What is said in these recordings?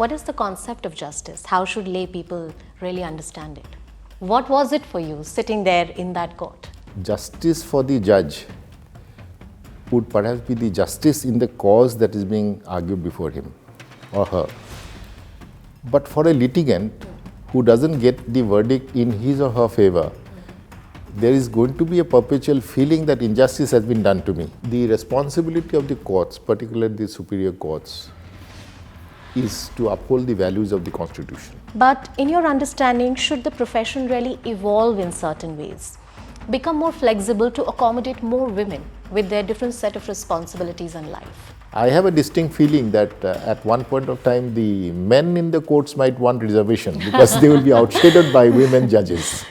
What is the concept of justice? How should lay people really understand it? What was it for you sitting there in that court? Justice for the judge would perhaps be the justice in the cause that is being argued before him or her. But for a litigant who doesn't get the verdict in his or her favor, there is going to be a perpetual feeling that injustice has been done to me. The responsibility of the courts, particularly the superior courts, is to uphold the values of the Constitution. But in your understanding, should the profession really evolve in certain ways? Become more flexible to accommodate more women with their different set of responsibilities in life? I have a distinct feeling that at one point of time the men in the courts might want reservation because they will be outshadowed by women judges.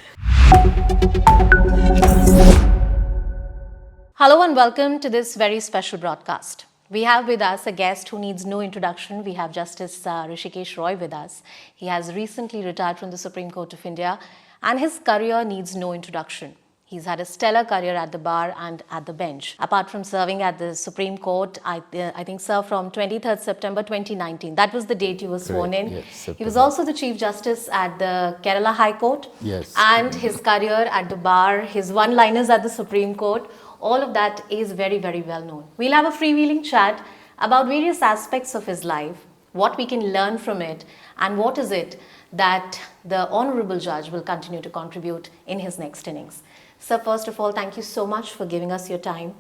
Hello and welcome to this very special broadcast. We have with us a guest who needs no introduction. We have Justice Hrishikesh Roy with us. He has recently retired from the Supreme Court of India and his career needs no introduction. He's had a stellar career at the bar and at the bench. Apart from serving at the Supreme Court, I think served from 23rd September 2019. That was the date you were sworn in. Yes, he was also the Chief Justice at the Kerala High Court. Yes. And his career at the bar, his one-liners at the Supreme Court, all of that is very, very well known. We'll have a freewheeling chat about various aspects of his life, what we can learn from it, and what is it that the Honorable Judge will continue to contribute in his next innings. Sir, first of all, thank you so much for giving us your time.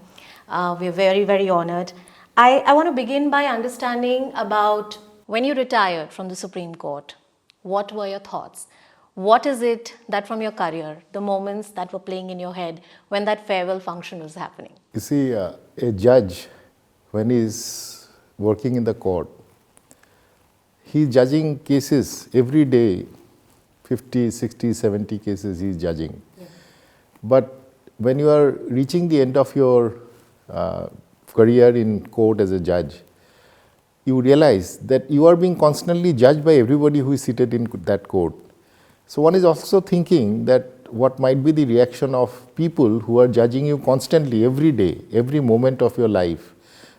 We're very, very honored. I want to begin by understanding about when you retired from the Supreme Court, what were your thoughts? What is it that from your career, the moments that were playing in your head when that farewell function was happening? You see, a judge, when he's working in the court, he's judging cases every day, 50, 60, 70 cases he's judging. Yeah. But when you are reaching the end of your career in court as a judge, you realize that you are being constantly judged by everybody who is seated in that court. So one is also thinking that what might be the reaction of people who are judging you constantly, every day, every moment of your life,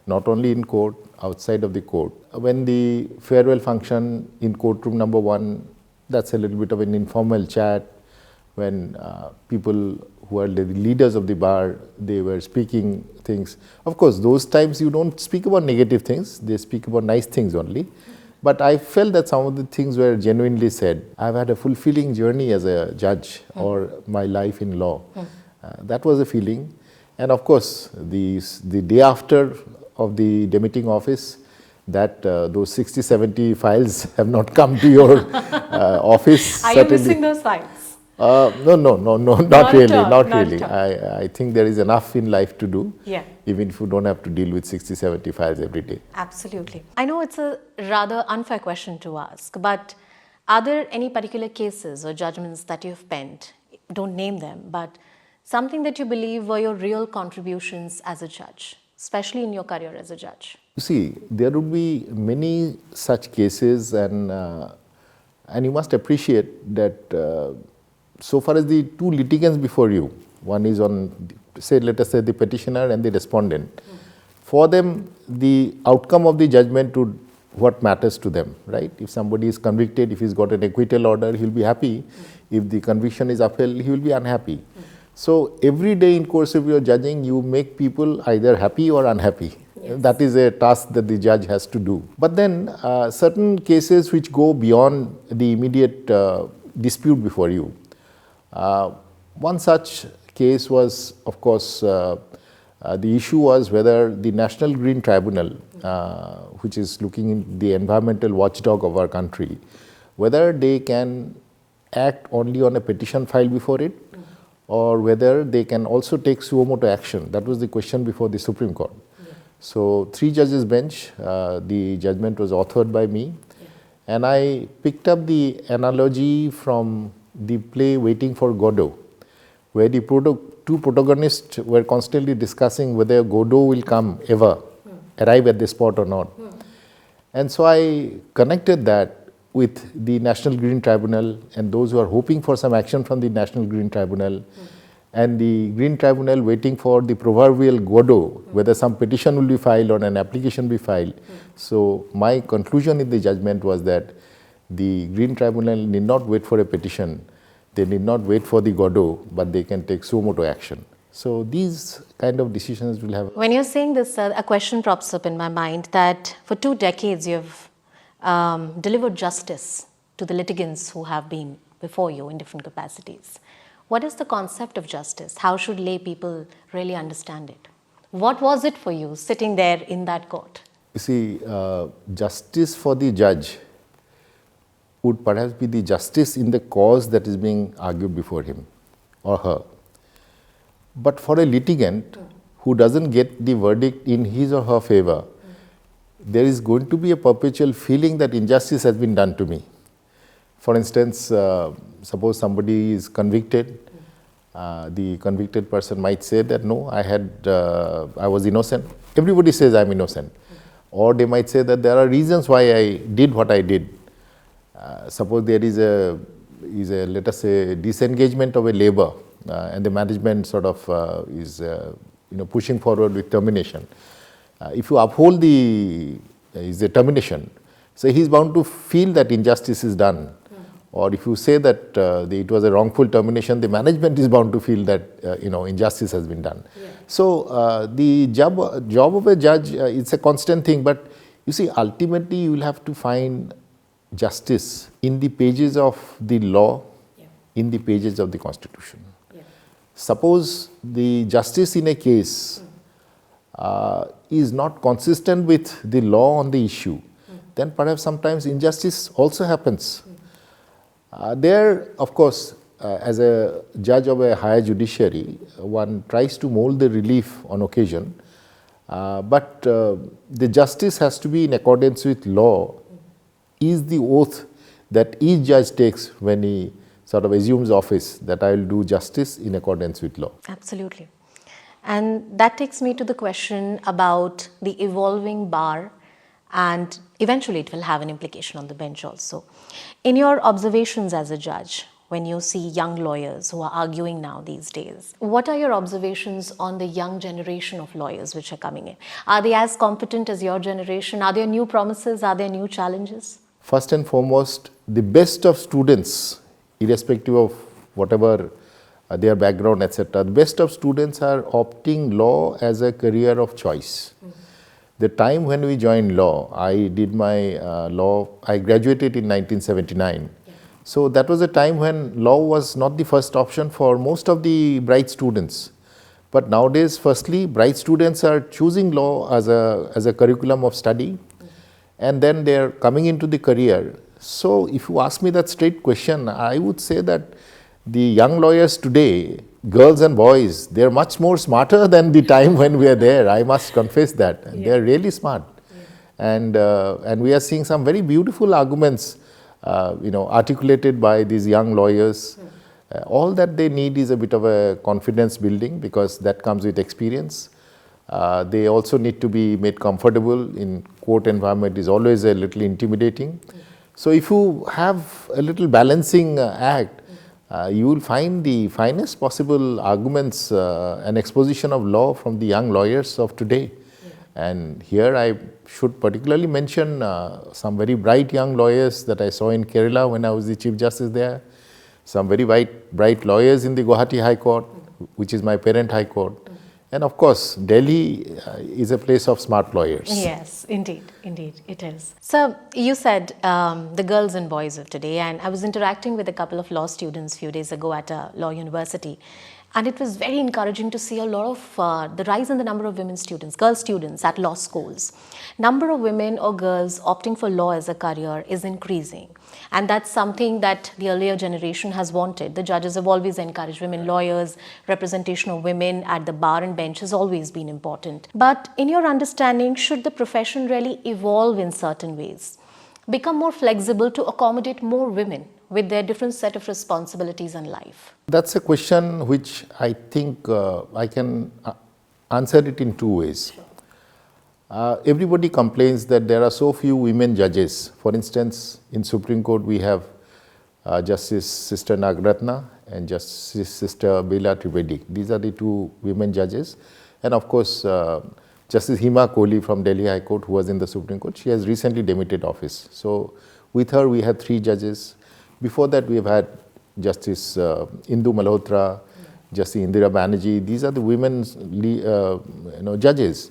not only in court, outside of the court. When the farewell function in courtroom number 1, that's a little bit of an informal chat, when people who are the leaders of the bar, they were speaking things. Of course, those times you don't speak about negative things, they speak about nice things only. But I felt that some of the things were genuinely said. I've had a fulfilling journey as a judge or my life in law. That was a feeling. And of course, the day after of the demitting office, that those 60, 70 files have not come to your office. Are you missing those files? No, not really. I think there is enough in life to do, even if you don't have to deal with 60, 70 files every day. Absolutely. I know it's a rather unfair question to ask, but are there any particular cases or judgments that you've penned, don't name them, but something that you believe were your real contributions as a judge, especially in your career as a judge? You see, there would be many such cases, and you must appreciate that so far as the two litigants before you, one is on, let us say the petitioner and the respondent. For them, the outcome of the judgment would what matters to them, right? If somebody is convicted, if he's got an acquittal order, he'll be happy. If the conviction is upheld, he will be unhappy. So every day in course of your judging, you make people either happy or unhappy. Yes. That is a task that the judge has to do. But then certain cases which go beyond the immediate dispute before you. One such case was, of course, the issue was whether the National Green Tribunal, which is looking in the environmental watchdog of our country, whether they can act only on a petition filed before it, or whether they can also take suo motu action. That was the question before the Supreme Court. Yeah. So 3 judges bench, the judgment was authored by me, and I picked up the analogy from the play Waiting for Godot, where the two protagonists were constantly discussing whether Godot will come ever, arrive at the spot or not. And so I connected that with the National Green Tribunal and those who are hoping for some action from the National Green Tribunal, and the Green Tribunal waiting for the proverbial Godot, whether some petition will be filed or an application be filed. So my conclusion in the judgment was that the Green Tribunal need not wait for a petition, they need not wait for the Godot, but they can take suo motu action. So these kind of decisions will have. When you're saying this, a question pops up in my mind that for 2 decades you've delivered justice to the litigants who have been before you in different capacities. What is the concept of justice? How should lay people really understand it? What was it for you sitting there in that court? You see, justice for the judge would perhaps be the justice in the cause that is being argued before him or her. But for a litigant who doesn't get the verdict in his or her favor, there is going to be a perpetual feeling that injustice has been done to me. For instance, suppose somebody is convicted, the convicted person might say that no, I was innocent. Everybody says I'm innocent. Or they might say that there are reasons why I did what I did. Suppose there is a let us say disengagement of a labor and the management sort of is pushing forward with termination. If you uphold the termination, so he is bound to feel that injustice is done. Or if you say that it was a wrongful termination, the management is bound to feel that injustice has been done. Yeah. So the job of a judge, it's a constant thing, but you see, ultimately you will have to find justice in the pages of the law, in the pages of the Constitution. Yeah. Suppose the justice in a case is not consistent with the law on the issue, then perhaps sometimes injustice also happens. There, of course, as a judge of a higher judiciary, one tries to mold the relief on occasion, but the justice has to be in accordance with law, is the oath that each judge takes when he sort of assumes office, that I will do justice in accordance with law. Absolutely. And that takes me to the question about the evolving bar, and eventually it will have an implication on the bench also. In your observations as a judge, when you see young lawyers who are arguing now these days, what are your observations on the young generation of lawyers which are coming in? Are they as competent as your generation? Are there new promises? Are there new challenges? First and foremost, the best of students, irrespective of whatever their background, etc., the best of students are opting law as a career of choice. The time when we joined law, I did my I graduated in 1979. Yeah. So that was a time when law was not the first option for most of the bright students. But nowadays, firstly, bright students are choosing law as a curriculum of study, and then they are coming into the career. So if you ask me that straight question, I would say that the young lawyers today, girls and boys, they are much more smarter than the time when we are there. I must confess that. And they are really smart. Yeah. And we are seeing some very beautiful arguments, articulated by these young lawyers. All that they need is a bit of a confidence building, because that comes with experience. They also need to be made comfortable. In court environment is always a little intimidating. So if you have a little balancing act, you will find the finest possible arguments and exposition of law from the young lawyers of today. Yeah. And here I should particularly mention some very bright young lawyers that I saw in Kerala when I was the Chief Justice there. Some very bright lawyers in the Guwahati High Court, which is my parent High Court. And of course, Delhi is a place of smart lawyers. Yes, indeed, it is. So you said the girls and boys of today, and I was interacting with a couple of law students a few days ago at a law university. And it was very encouraging to see a lot of the rise in the number of women students, girl students at law schools. Number of women or girls opting for law as a career is increasing. And that's something that the earlier generation has wanted. The judges have always encouraged women lawyers, representation of women at the bar and bench has always been important. But in your understanding, should the profession really evolve in certain ways? Become more flexible to accommodate more women with their different set of responsibilities in life? That's a question which I think I can answer it in two ways. Sure. Everybody complains that there are so few women judges. For instance, in Supreme Court we have Justice Sister Nagratna and Justice Sister Bela Trivedi. These are the two women judges. And of course, Justice Hima Kohli from Delhi High Court, who was in the Supreme Court, she has recently demitted office. So with her, we had 3 judges. Before that, we have had Justice Indu Malhotra, Justice Indira Banerjee. These are the women judges.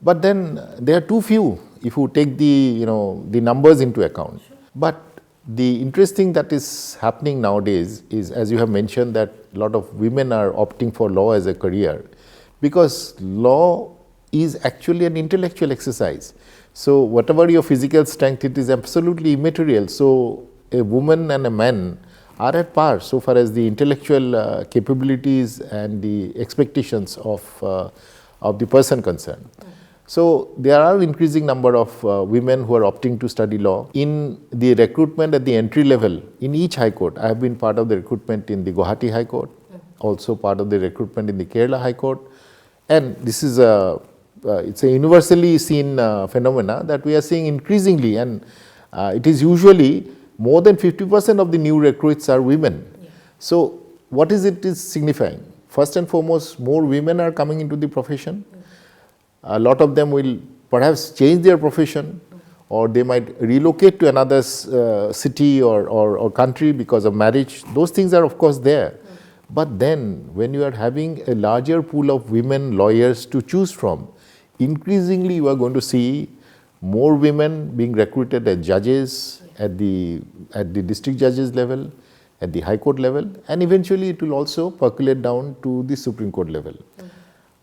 But then they are too few if you take the numbers into account. But the interesting that is happening nowadays is, as you have mentioned, that a lot of women are opting for law as a career, because law is actually an intellectual exercise. So whatever your physical strength, it is absolutely immaterial. So a woman and a man are at par so far as the intellectual capabilities and the expectations of the person concerned. So there are increasing number of women who are opting to study law. In the recruitment at the entry level, in each High Court, I have been part of the recruitment in the Guwahati High Court, also part of the recruitment in the Kerala High Court. And this is it's a universally seen phenomena that we are seeing increasingly, and it is usually more than 50% of the new recruits are women. Yeah. So what is it is signifying? First and foremost, more women are coming into the profession. A lot of them will perhaps change their profession, or they might relocate to another city or country because of marriage. Those things are of course there. But then when you are having a larger pool of women lawyers to choose from, increasingly you are going to see more women being recruited as judges at the district judges level, at the High Court level, and eventually it will also percolate down to the Supreme Court level.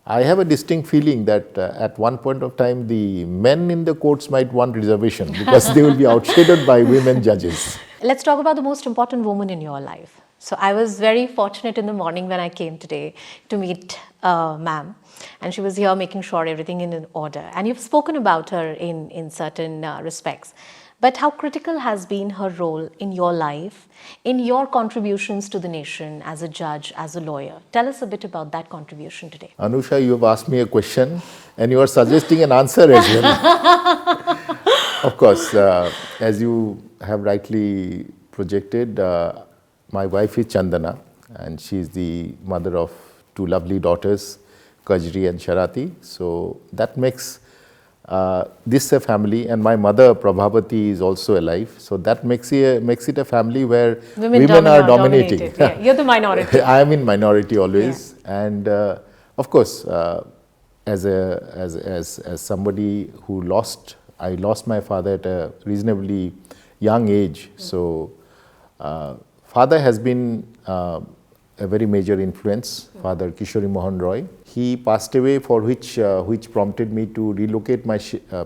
I have a distinct feeling that at one point of time, the men in the courts might want reservation because they will be outshadowed by women judges. Let's talk about the most important woman in your life. So I was very fortunate in the morning when I came today to meet ma'am, and she was here making sure everything in order. And you've spoken about her in certain respects. But how critical has been her role in your life, in your contributions to the nation as a judge, as a lawyer? Tell us a bit about that contribution today. Anusha, you have asked me a question and you are suggesting an answer as well. Of course, as you have rightly projected, my wife is Chandana, and she is the mother of 2 lovely daughters, Kajri and Sharati. So that makes this a family, and my mother Prabhavati is also alive. So that makes it a family where women are dominating. Yeah, you're the minority. I am in minority always, yeah. And of course, as somebody who I lost my father at a reasonably young age. So father has been a very major influence, Father Kishori Mohan Roy. He passed away, for which prompted me to relocate my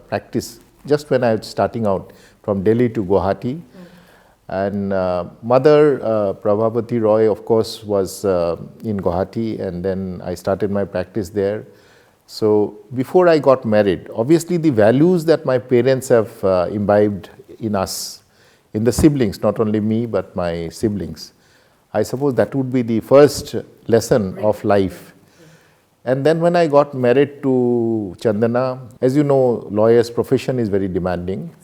practice just when I was starting out from Delhi to Guwahati. And mother Prabhavati Roy, of course, was in Guwahati, and then I started my practice there. So before I got married, obviously the values that my parents have imbibed in us, in the siblings, not only me but my siblings, I suppose that would be the first lesson of life. And then when I got married to Chandana, as you know, lawyer's profession is very demanding.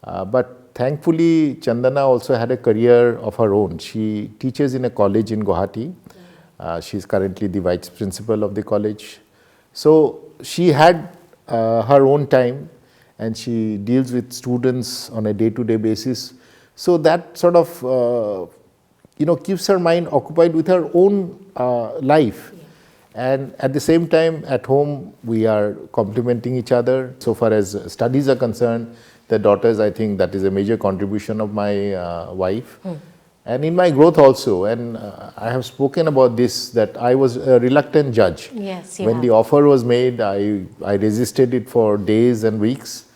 But thankfully, Chandana also had a career of her own. She teaches in a college in Guwahati. She is currently the vice principal of the college. So she had her own time, and she deals with students on a day-to-day basis. So that sort of keeps her mind occupied with her own life. And at the same time, at home, we are complementing each other. So far as studies are concerned, the daughters, I think that is a major contribution of my wife. And in my growth also, and I have spoken about this, that I was a reluctant judge. Yes, when the offer was made, I resisted it for days and weeks.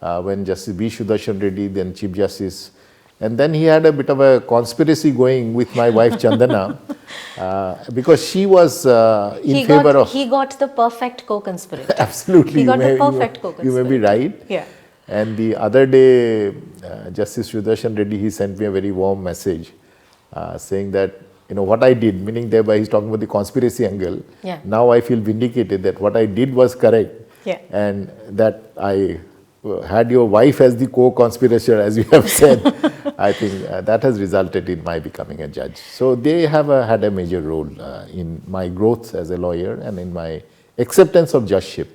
When Justice B. Sudarshan Reddy, then Chief Justice, and then he had a bit of a conspiracy going with my wife Chandana, because she was in favor of... He got the perfect co-conspirator. Absolutely. He got the perfect co-conspirator. You may be right. Yeah. And the other day, Justice Sudarshan Reddy, he sent me a very warm message saying that, what I did, meaning thereby he's talking about the conspiracy angle. Yeah. Now I feel vindicated that what I did was correct. Yeah. And that I had your wife as the co-conspirator, as you have said. I think that has resulted in my becoming a judge. So they have had a major role in my growth as a lawyer and in my acceptance of judgeship.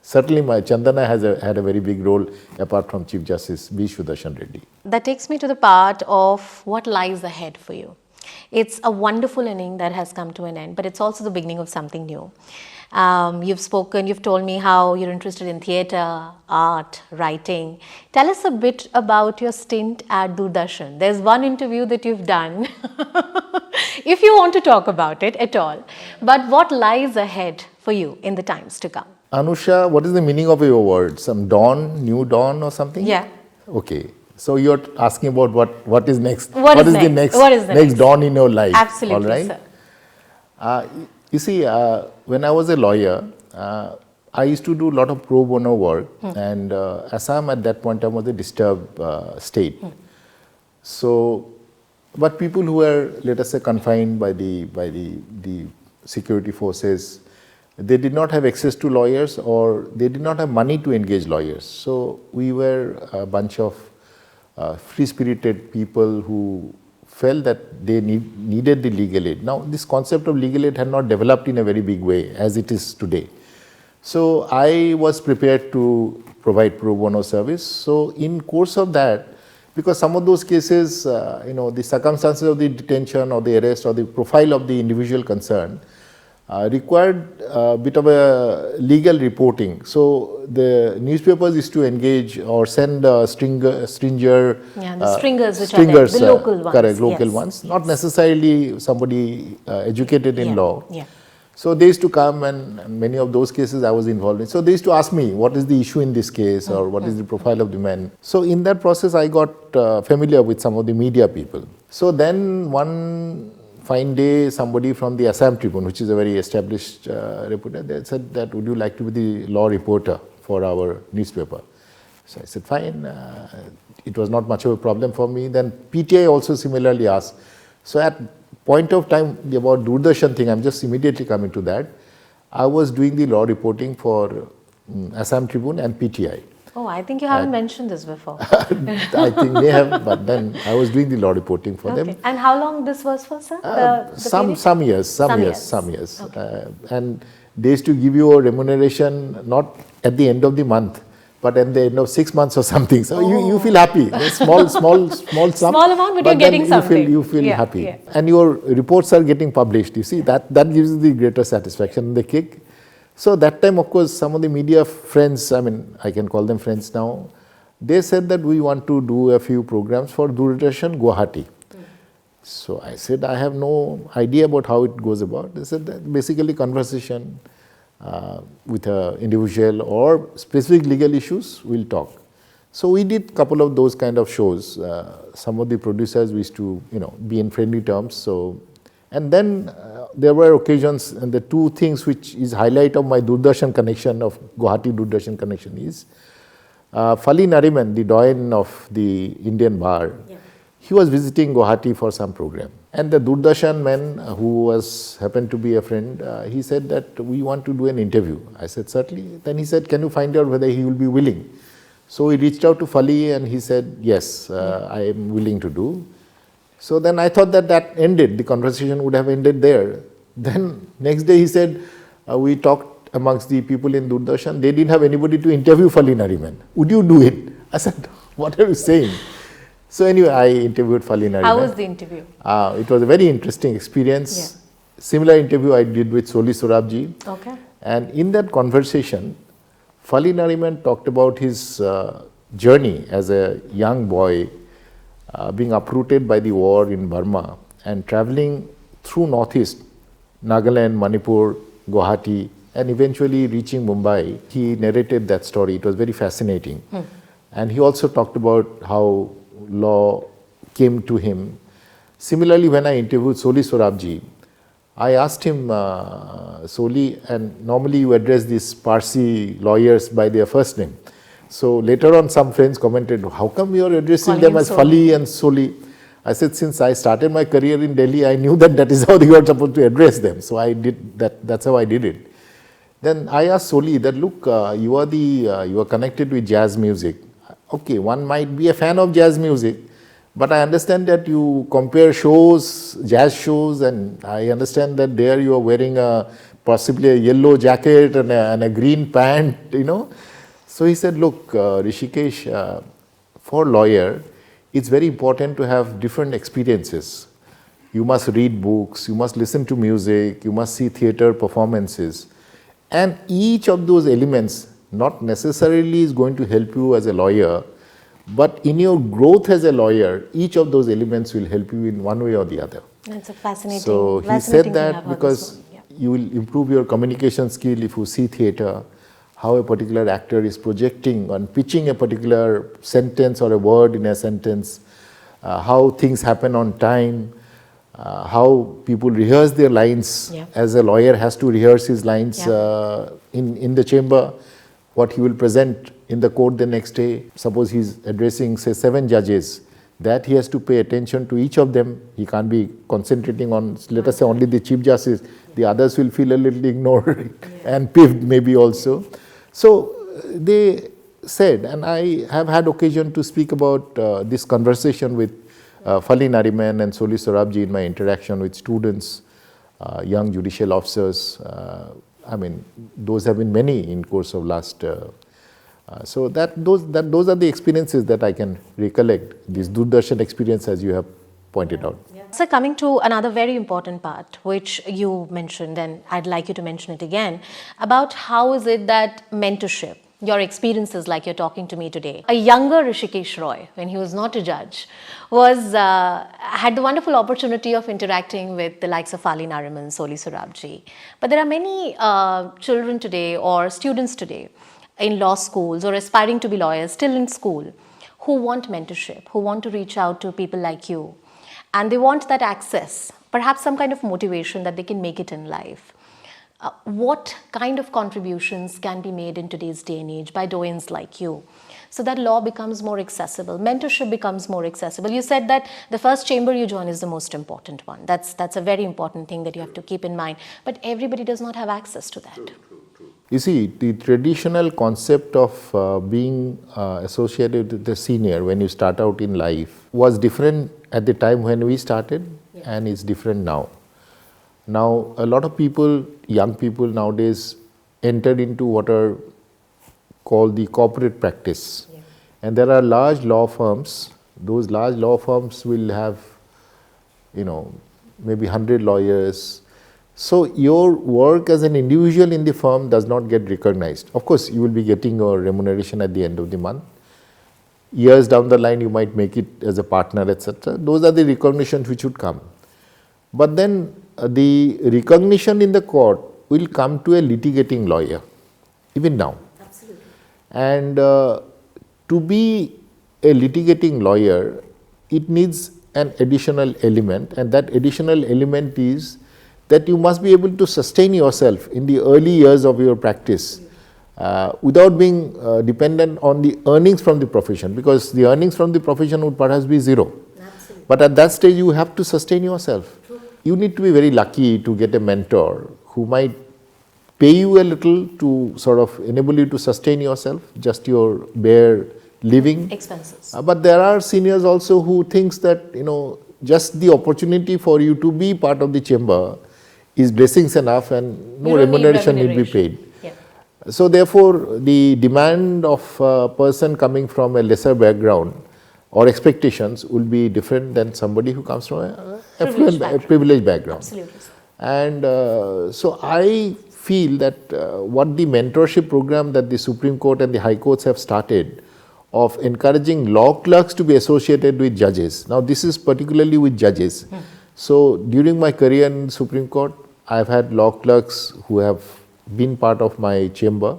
Certainly, my Chandana has had a very big role apart from Chief Justice B. Sudarshan Reddy. That takes me to the part of what lies ahead for you. It's a wonderful inning that has come to an end, but it's also the beginning of something new. You've told me how you're interested in theatre, art, writing. Tell us a bit about your stint at Doordarshan. There's one interview that you've done, if you want to talk about it at all. But what lies ahead for you in the times to come? Anusha, what is the meaning of your word? Some dawn, new dawn or something? Yeah. Okay. So you're asking about what is next? What is the next? next? What is the next next dawn in your life? Absolutely, all right? sir. You see, when I was a lawyer, I used to do a lot of pro bono work, and Assam at that point in time was a disturbed state. So, but people who were, let us say, confined by the security forces, they did not have access to lawyers, or they did not have money to engage lawyers. So we were a bunch of free-spirited people who felt that they needed the legal aid. Now, this concept of legal aid had not developed in a very big way as it is today. So I was prepared to provide pro bono service. So in course of that, because some of those cases, the circumstances of the detention or the arrest or the profile of the individual concerned required a bit of a legal reporting. So the newspapers used to engage or send stringer. Yeah, the stringers, which are the local ones. Correct, local yes. ones. Not necessarily somebody educated in law. Yeah. So they used to come, and many of those cases I was involved in. So they used to ask me, what is the issue in this case, or what is the profile of the man. So in that process, I got familiar with some of the media people. So then one fine day, somebody from the Assam Tribune, which is a very established reporter, they said that, would you like to be the law reporter for our newspaper? So I said, fine. It was not much of a problem for me. Then PTI also similarly asked. So at point of time about Doordarshan thing, I'm just immediately coming to that. I was doing the law reporting for Assam Tribune and PTI. Oh, I think you haven't mentioned this before. I think they have, but then I was doing the law reporting for them. And how long this was for, sir? Some years. Okay. And they used to give you a remuneration not at the end of the month, but at the end of 6 months or something. So you feel happy. A small sum. Small amount, but you're getting something. You feel happy. Yeah. And your reports are getting published. You see, that gives you the greater satisfaction and the kick. So that time, of course, some of the media friends, I can call them friends now, they said that we want to do a few programs for Doordarshan Guwahati. So I said, I have no idea about how it goes about. They said that basically conversation with an individual or specific legal issues, we'll talk. So we did a couple of those kind of shows. Some of the producers we used to, be in friendly terms. So, and then there were occasions, and the two things which is highlight of my Doordarshan connection, of Guwahati Doordarshan connection is, Fali Nariman, the doyen of the Indian bar, he was visiting Guwahati for some program. And the Doordarshan man, who happened to be a friend, he said that we want to do an interview. I said, certainly. Then he said, can you find out whether he will be willing? So we reached out to Fali and he said, yes, I am willing to do. So then I thought that ended, the conversation would have ended there. Then next day he said, we talked amongst the people in Doordarshan, they didn't have anybody to interview Fali Nariman. Would you do it? I said, what are you saying? So anyway, I interviewed Fali Nariman. How was the interview? It was a very interesting experience. Yeah. Similar interview I did with Soli Sorabji. Okay. And in that conversation, Fali Nariman talked about his journey as a young boy, being uprooted by the war in Burma and traveling through Northeast, Nagaland, Manipur, Guwahati, and eventually reaching Mumbai. He narrated that story. It was very fascinating. And he also talked about how law came to him. Similarly, when I interviewed Soli Sorabji, I asked him, Soli, and normally you address these Parsi lawyers by their first name. So later on, some friends commented, how come you are addressing them as Fali and Soli? I said, since I started my career in Delhi, I knew that is how you are supposed to address them. So I did that. That's how I did it. Then I asked Soli that, look, you are connected with jazz music. Okay, one might be a fan of jazz music, But I understand that you compare shows, jazz shows, and I understand that there you are wearing possibly a yellow jacket and a green pant, So he said, look, Hrishikesh, for lawyer, it's very important to have different experiences. You must read books, you must listen to music, you must see theater performances. And each of those elements not necessarily is going to help you as a lawyer, but in your growth as a lawyer, each of those elements will help you in one way or the other. That's a fascinating. So he said that because you will improve your communication skill if you see theater, how a particular actor is projecting and pitching a particular sentence or a word in a sentence, how things happen on time, how people rehearse their lines. As a lawyer has to rehearse his lines in the chamber, what he will present in the court the next day. Suppose he's addressing, say, 7 judges, that he has to pay attention to each of them. He can't be concentrating on, let us say, only the Chief Justice. The others will feel a little ignored and piffed maybe also. So they said, and I have had occasion to speak about this conversation with Fali Nariman and Soli Sorabji in my interaction with students, young judicial officers. Those have been many in course of last. So those are the experiences that I can recollect. This Doordarshan experience, as you have pointed out. So coming to another very important part, which you mentioned, and I'd like you to mention it again, about how is it that mentorship, your experiences like you're talking to me today. A younger Hrishikesh Roy, when he was not a judge, had the wonderful opportunity of interacting with the likes of Fali Nariman, Soli Sorabji. But there are many children today or students today in law schools or aspiring to be lawyers still in school who want mentorship, who want to reach out to people like you. And they want that access, perhaps some kind of motivation that they can make it in life. What kind of contributions can be made in today's day and age by doyens like you so that law becomes more accessible, mentorship becomes more accessible? You said that the first chamber you join is the most important one. That's a very important thing that you have to keep in mind. But everybody does not have access to that. True. You see, the traditional concept of being associated with the senior when you start out in life was different at the time when we started, and it's different now. Now, a lot of people, young people nowadays, entered into what are called the corporate practice. And there are large law firms. Those large law firms will have, maybe 100 lawyers. So your work as an individual in the firm does not get recognized. Of course, you will be getting your remuneration at the end of the month. Years down the line, you might make it as a partner, etc. Those are the recognitions which would come. But then the recognition in the court will come to a litigating lawyer, even now. Absolutely. And to be a litigating lawyer, it needs an additional element, and that additional element is that you must be able to sustain yourself in the early years of your practice without being dependent on the earnings from the profession, because the earnings from the profession would perhaps be zero. Absolutely. But at that stage, you have to sustain yourself. True. You need to be very lucky to get a mentor who might pay you a little to sort of enable you to sustain yourself, just your bare living Expenses. But there are seniors also who thinks that, just the opportunity for you to be part of the chamber is blessings enough, and no remuneration need be paid. Yeah. So therefore, the demand of a person coming from a lesser background or expectations will be different than somebody who comes from a privileged background. Absolutely. And so I feel that what the mentorship program that the Supreme Court and the High Courts have started of encouraging law clerks to be associated with judges. Now this is particularly with judges. So during my career in Supreme Court, I've had law clerks who have been part of my chamber.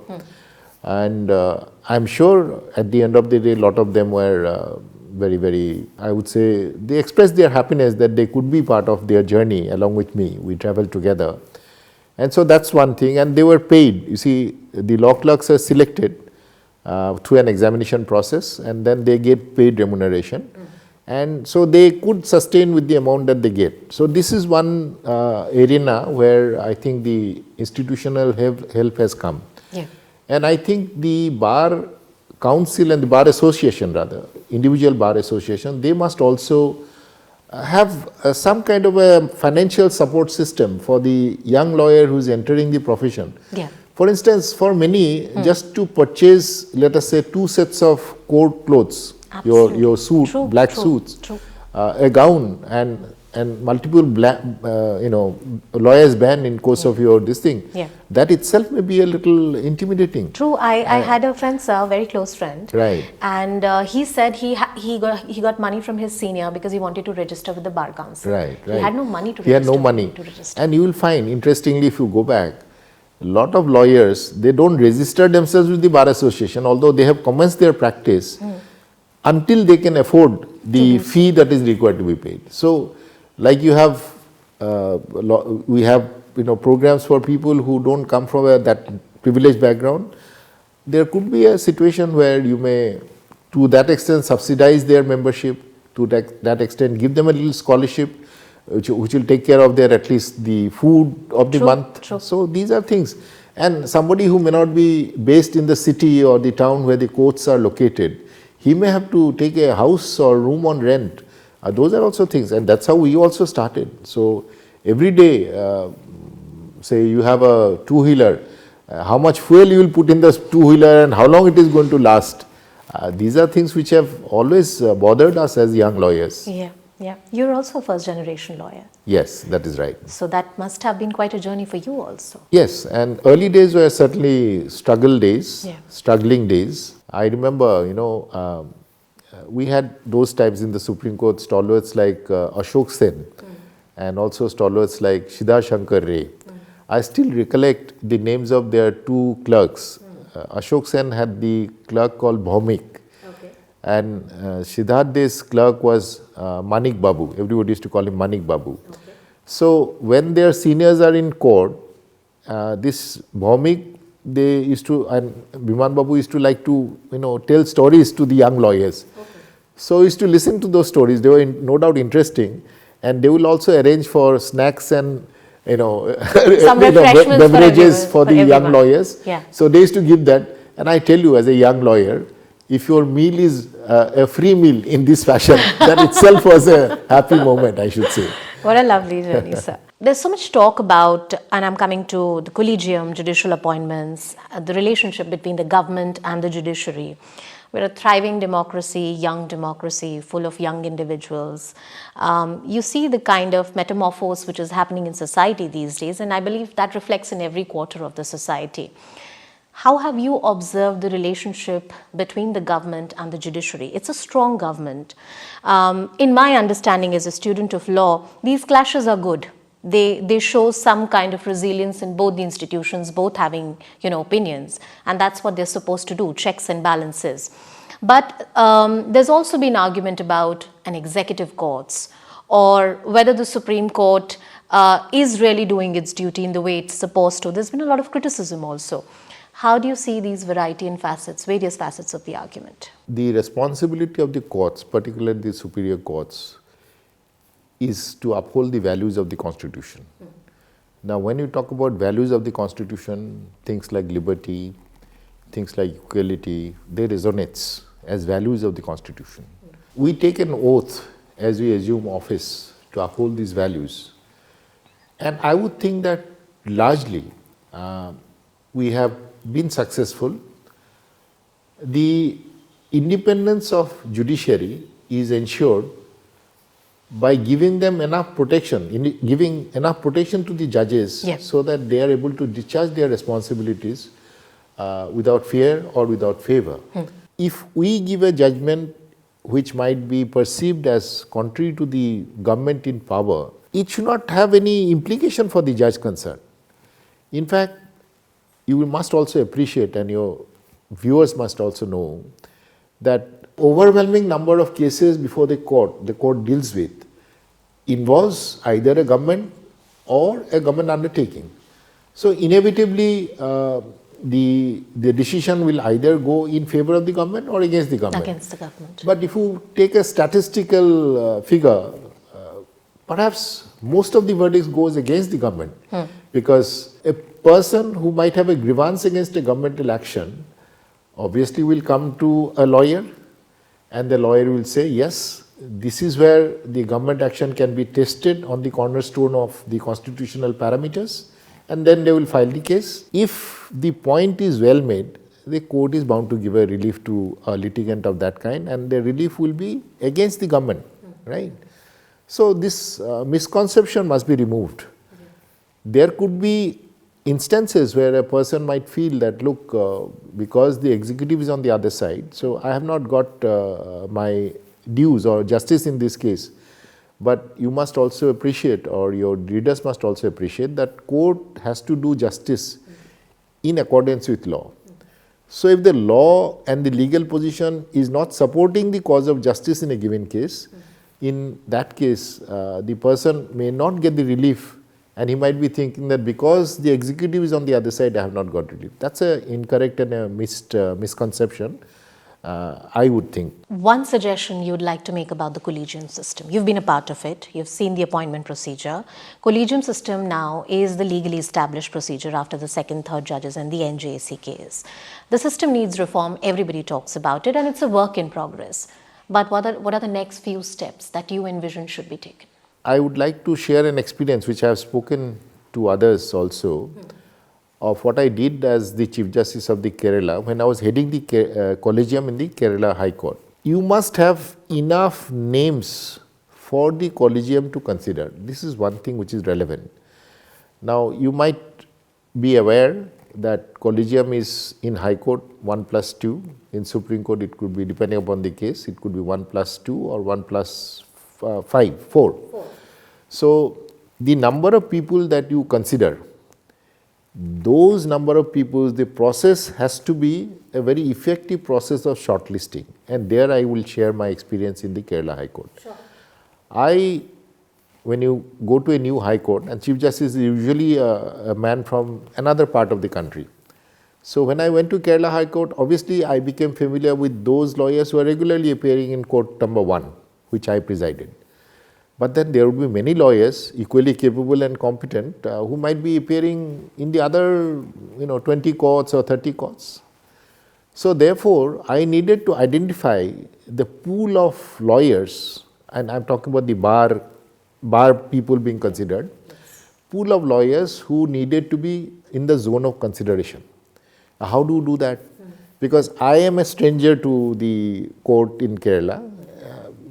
And I'm sure at the end of the day, a lot of them were very, very, I would say, they expressed their happiness that they could be part of their journey along with me. We traveled together. And so that's one thing. And they were paid. You see, the law clerks are selected through an examination process, and then they get paid remuneration. And so they could sustain with the amount that they get. So this is one arena where I think the institutional help has come. Yeah. And I think the bar council and the bar association rather, individual bar association, they must also have some kind of a financial support system for the young lawyer who is entering the profession. Yeah. For instance, for many, just to purchase, let us say, 2 sets of court clothes, your suit, True, black true, suits, true. A gown, and multiple lawyers ban in course of your this thing. Yeah. That itself may be a little intimidating. True. I had a friend, sir, very close friend. Right. And he said he got money from his senior because he wanted to register with the bar council. Right. He had no money to He register. had no money. To register. And you will find, interestingly, if you go back, a lot of lawyers, they don't register themselves with the bar association, although they have commenced their practice, until they can afford the fee that is required to be paid. So, like you have, we have programs for people who don't come from that privileged background. There could be a situation where you may, to that extent, subsidize their membership, to that extent, give them a little scholarship, which will take care of their at least the food of the month. True. So these are things. And somebody who may not be based in the city or the town where the courts are located, he may have to take a house or room on rent. Those are also things, and that's how we also started. So every day, say you have a two-wheeler, how much fuel you will put in the two-wheeler and how long it is going to last. These are things which have always bothered us as young lawyers. Yeah. Yeah. You're also a first generation lawyer. Yes, that is right. So that must have been quite a journey for you also. Yes, and early days were certainly struggle days, struggling days. I remember, we had those times in the Supreme Court, stalwarts like Ashok Sen and also stalwarts like Siddharth Shankar Ray. I still recollect the names of their 2 clerks. Ashok Sen had the clerk called Bhaumik. And Siddharth's clerk was Manik Babu. Everybody used to call him Manik Babu. So when their seniors are in court, this Bhaumik, they used to, and Biman Babu used to like to, tell stories to the young lawyers. So I used to listen to those stories. They were no doubt interesting, and they will also arrange for snacks and some refreshments beverages for the young lawyers. Yeah. So they used to give that, and I tell you, as a young lawyer, if your meal is a free meal in this fashion, that itself was a happy moment, I should say. What a lovely journey, sir. There's so much talk about, and I'm coming to the Collegium, judicial appointments, the relationship between the government and the judiciary. We're a thriving democracy, full of young individuals. You see the kind of metamorphose which is happening in society these days, and I believe that reflects in every quarter of the society. How have you observed the relationship between the government and the judiciary? It's a strong government. In my understanding as a student of law, these clashes are good. They show some kind of resilience in both the institutions, both having opinions, and that's what they're supposed to do, checks and balances. But there's also been argument about an executive courts, or whether the Supreme Court is really doing its duty in the way it's supposed to. There's been a lot of criticism also. How do you see these various facets of the argument? The responsibility of the courts, particularly the superior courts, is to uphold the values of the Constitution. Now, when you talk about values of the Constitution, things like liberty, things like equality, they resonate as values of the Constitution. We take an oath as we assume office to uphold these values. And I would think that largely we have been successful. The independence of judiciary is ensured by giving them enough protection, giving enough protection to the judges so that they are able to discharge their responsibilities without fear or without favor. If we give a judgment which might be perceived as contrary to the government in power, it should not have any implication for the judge concerned. In fact, you must also appreciate, and your viewers must also know, that overwhelming number of cases before the court deals with, involves either a government or a government undertaking. So inevitably, the decision will either go in favor of the government or against the government. Against the government. But if you take a statistical figure, perhaps most of the verdicts goes against the government, because a person who might have a grievance against a governmental action Obviously, we'll come to a lawyer and the lawyer will say, yes, this is where the government action can be tested on the cornerstone of the constitutional parameters, and then they will file the case. If the point is well made, the court is bound to give a relief to a litigant of that kind, and the relief will be against the government, right? So, this misconception must be removed. There could be instances where a person might feel that, look, because the executive is on the other side, so I have not got my dues or justice in this case. But you must also appreciate, or your readers must also appreciate, that court has to do justice in accordance with law. So, if the law and the legal position is not supporting the cause of justice in a given case, in that case, the person may not get the relief, and he might be thinking that because the executive is on the other side, I have not got relief. That's an incorrect and a misconception, I would think. One suggestion you'd like to make about the Collegium system. You've been a part of it. You've seen the appointment procedure. Collegium system now is the legally established procedure after the second, third judges and the NJAC case. The system needs reform. Everybody talks about it, and it's a work in progress. But what are the next few steps that you envision should be taken? I would like to share an experience which I have spoken to others also, of what I did as the Chief Justice of the Kerala when I was heading the Collegium in the Kerala High Court. You must have enough names for the Collegium to consider. This is one thing which is relevant. Now, you might be aware that Collegium is in High Court 1+2. In Supreme Court, it could be, depending upon the case, it could be 1+2 or 4. So, the number of people that you consider, those number of people, the process has to be a very effective process of shortlisting, and there I will share my experience in the Kerala High Court. Sure. When you go to a new High Court, and Chief Justice is usually a man from another part of the country. So, when I went to Kerala High Court, obviously I became familiar with those lawyers who are regularly appearing in court number 1, which I presided. But then there would be many lawyers equally capable and competent who might be appearing in the other 20 courts or 30 courts. So, therefore, I needed to identify the pool of lawyers, and I am talking about the bar people being considered, pool of lawyers who needed to be in the zone of consideration. How do you do that? Because I am a stranger to the court in Kerala,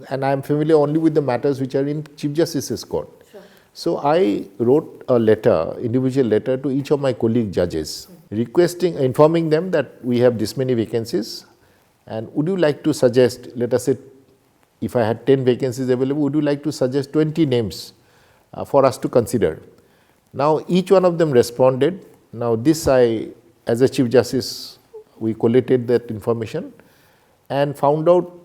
and I am familiar only with the matters which are in Chief Justice's court. Sure. So, I wrote a letter, individual letter to each of my colleague judges, informing them that we have this many vacancies, and would you like to suggest, let us say, if I had 10 vacancies available, would you like to suggest 20 names for us to consider? Now, each one of them responded. Now, this as a Chief Justice, we collated that information and found out,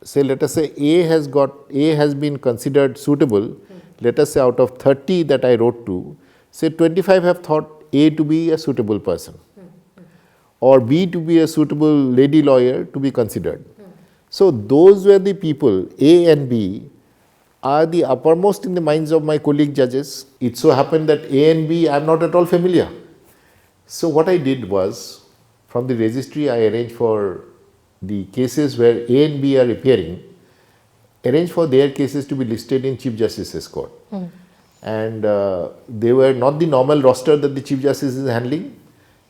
say, let us say A has been considered suitable. Let us say out of 30 that I wrote to, say 25 have thought A to be a suitable person or B to be a suitable lady lawyer to be considered. So, those were the people, A and B, are the uppermost in the minds of my colleague judges. It so happened that A and B I am not at all familiar. So, what I did was, from the registry I arranged for the cases where A and B are appearing, arranged for their cases to be listed in Chief Justice's court. And they were not the normal roster that the Chief Justice is handling.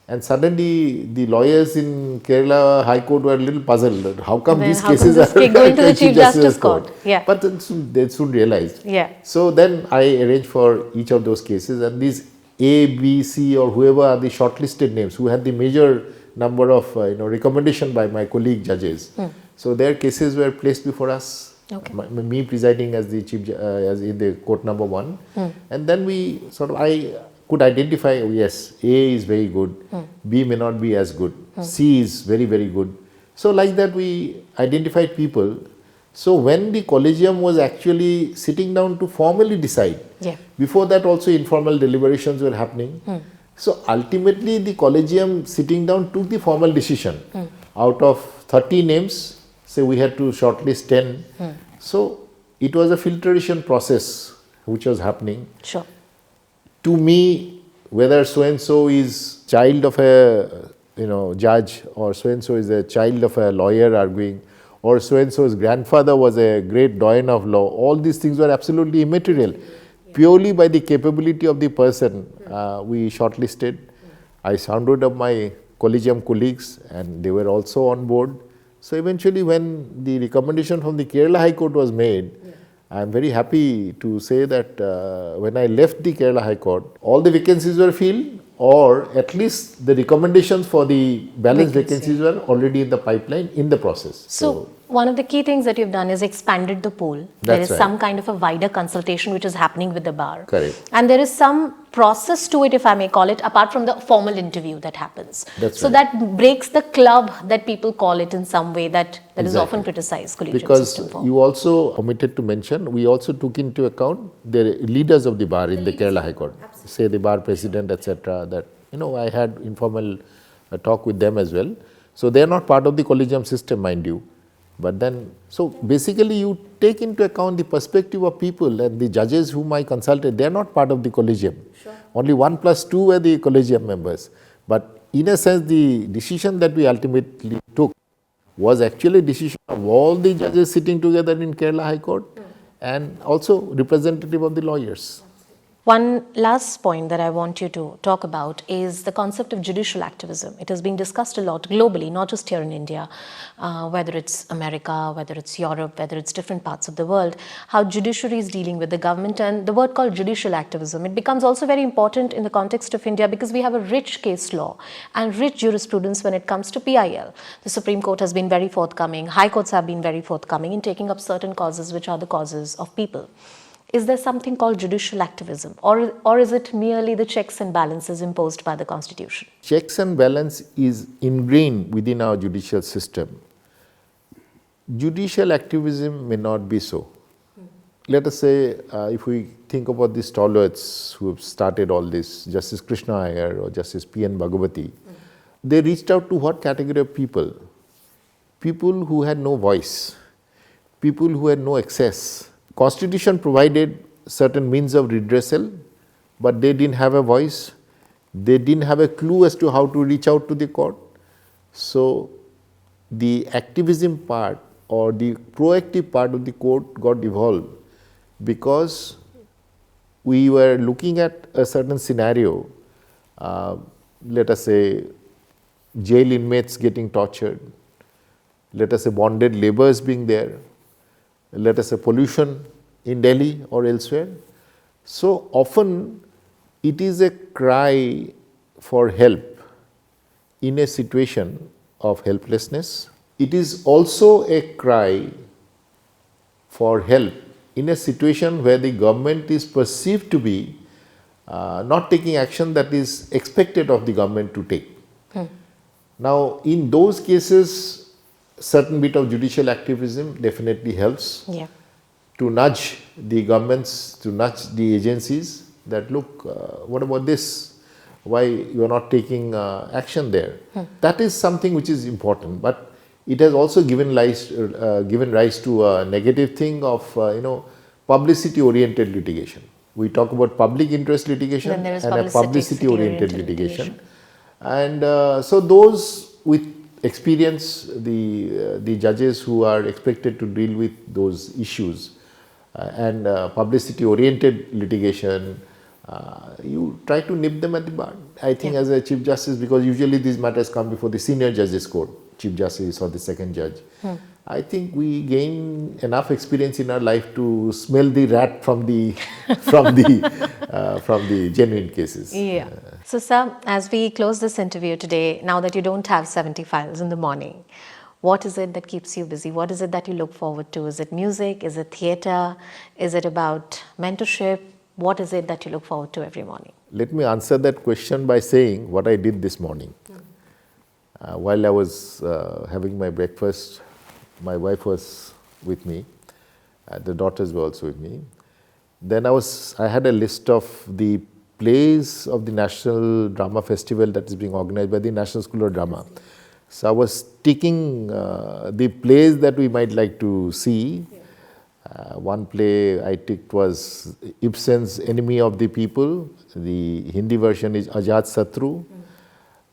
And suddenly, the lawyers in Kerala High Court were a little puzzled. How come these cases are going to the Chief Justice's court? Yeah. But then they soon realized. Yeah. So, then I arranged for each of those cases, and these A, B, C or whoever are the shortlisted names who had the major number of recommendation by my colleague judges. So, their cases were placed before us. Okay. Me presiding as the as in the court number 1, and then we I could identify, yes, A is very good, B may not be as good, C is very, very good. So, like that we identified people. So, when the Collegium was actually sitting down to formally decide, before that also informal deliberations were happening. So, ultimately the Collegium sitting down took the formal decision. Out of 30 names, say we had to shortlist 10. So, it was a filtration process which was happening. Sure. To me, whether so and so is child of a judge, or so-and-so is a child of a lawyer arguing, or so-and-so's grandfather was a great doyen of law. All these things were absolutely immaterial. Purely by the capability of the person, we shortlisted. I sounded up my Collegium colleagues and they were also on board. So eventually when the recommendation from the Kerala High Court was made, I am very happy to say that when I left the Kerala High Court, all the vacancies were filled, or at least the recommendations for the balance vacancies were already in the pipeline, in the process. So one of the key things that you've done is expanded the pool. There is some kind of a wider consultation which is happening with the bar. Correct. And there is some process to it, if I may call it, apart from the formal interview that happens. So that breaks the club that people call it in some way that is often criticized. Because you also omitted to mention, we also took into account the leaders of the bar in the Kerala High Court. Say the bar president, etc. That I had informal talk with them as well. So they are not part of the Collegium system, mind you. But then, so basically you take into account the perspective of people, and the judges whom I consulted, they are not part of the Collegium. Only 1 + 2 were the Collegium members. But in a sense, the decision that we ultimately took was actually a decision of all the judges sitting together in Kerala High Court and also representative of the lawyers. One last point that I want you to talk about is the concept of judicial activism. It has been discussed a lot globally, not just here in India, whether it's America, whether it's Europe, whether it's different parts of the world, how judiciary is dealing with the government, and the word called judicial activism. It becomes also very important in the context of India because we have a rich case law and rich jurisprudence when it comes to PIL. The Supreme Court has been very forthcoming, high courts have been very forthcoming in taking up certain causes which are the causes of people. Is there something called judicial activism, or is it merely the checks and balances imposed by the Constitution? Checks and balance is ingrained within our judicial system. Judicial activism may not be so. Let us say, if we think about the stalwarts who have started all this, Justice Krishna Iyer or Justice P.N. Bhagavati, they reached out to what category of people? People who had no voice, people who had no access. Constitution provided certain means of redressal, but they didn't have a voice. They didn't have a clue as to how to reach out to the court. So the activism part or the proactive part of the court got evolved because we were looking at a certain scenario, let us say jail inmates getting tortured, let us say bonded laborers being there, let us say pollution in Delhi or elsewhere. So often it is a cry for help in a situation of helplessness. It is also a cry for help in a situation where the government is perceived to be not taking action that is expected of the government to take. Now, in those cases, certain bit of judicial activism definitely helps to nudge the governments, to nudge the agencies that look, what about this? Why you are not taking action there? That is something which is important, but it has also given rise to a negative thing of publicity-oriented litigation. We talk about public interest litigation and a publicity-oriented litigation. And so those with experience, the judges who are expected to deal with those issues and publicity-oriented litigation, you try to nip them at the bud. I think as a Chief Justice, because usually these matters come before the Senior Judges Court, Chief Justice or the second judge. I think we gain enough experience in our life to smell the rat from the from the genuine cases. So, sir, as we close this interview today, now that you don't have 70 files in the morning, what is it that keeps you busy? What is it that you look forward to? Is it music? Is it theatre? Is it about mentorship? What is it that you look forward to every morning? Let me answer that question by saying what I did this morning. While I was having my breakfast, my wife was with me, the daughters were also with me. Then I had a list of the plays of the National Drama Festival that is being organized by the National School of Drama. So I was ticking the plays that we might like to see. One play I ticked was Ibsen's Enemy of the People. The Hindi version is Ajat Satru.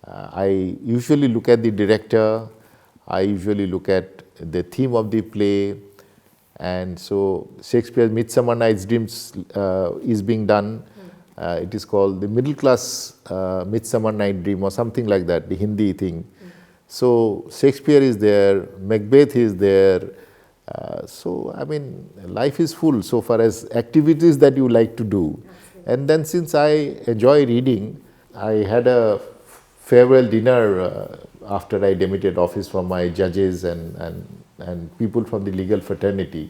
I usually look at the director, I usually look at the theme of the play, and so Shakespeare's Midsummer Night's Dreams is being done. It is called the Middle Class Midsummer Night Dream or something like that, the Hindi thing. So Shakespeare is there, Macbeth is there. So I mean, life is full so far as activities that you like to do. And then since I enjoy reading, I had a farewell dinner after I demitted office from my judges and people from the legal fraternity.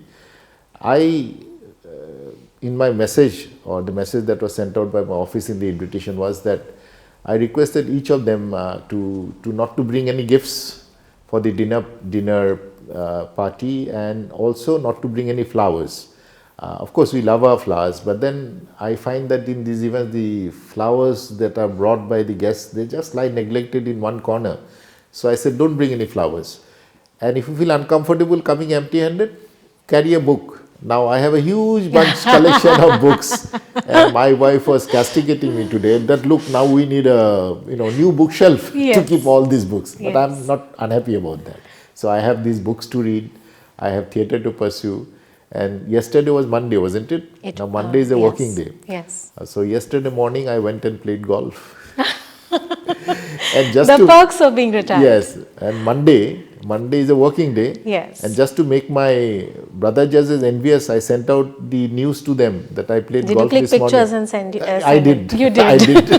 In my message, or the message that was sent out by my office in the invitation, was that I requested each of them to not to bring any gifts for the dinner party, and also not to bring any flowers. Of course, we love our flowers, but then I find that in these events, the flowers that are brought by the guests, they just lie neglected in one corner. So I said, don't bring any flowers. And if you feel uncomfortable coming empty-handed, carry a book. Now I have a huge collection of books, and my wife was castigating me today that, look, now we need a new bookshelf to keep all these books. But I'm not unhappy about that. So I have these books to read, I have theatre to pursue. And yesterday was Monday, wasn't it? Now Monday is a working day. Yes. So yesterday morning I went and played golf. And just the perks of being retired. Yes. And Monday is a working day. Yes. And just to make my brother judges envious, I sent out the news to them that I played golf this morning. Did you click pictures and send? I did. You did. I did.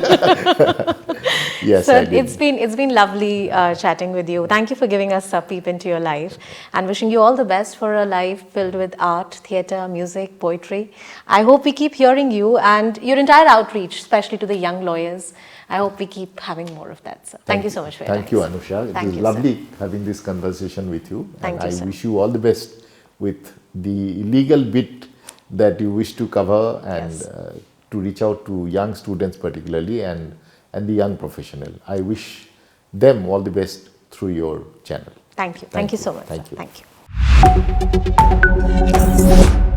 Yes, so I did. it's been lovely chatting with you. Thank you for giving us a peep into your life, and wishing you all the best for a life filled with art, theatre, music, poetry. I hope we keep hearing you and your entire outreach, especially to the young lawyers. I hope we keep having more of that, sir. Thank you so much for your time. Thank you, Anusha. It was lovely having this conversation with you. Thank you, I sir. wish you all the best with the legal bit that you wish to cover, and to reach out to young students particularly, and the young professional. I wish them all the best through your channel. Thank you. Thank you so much. Thank you. Thank you.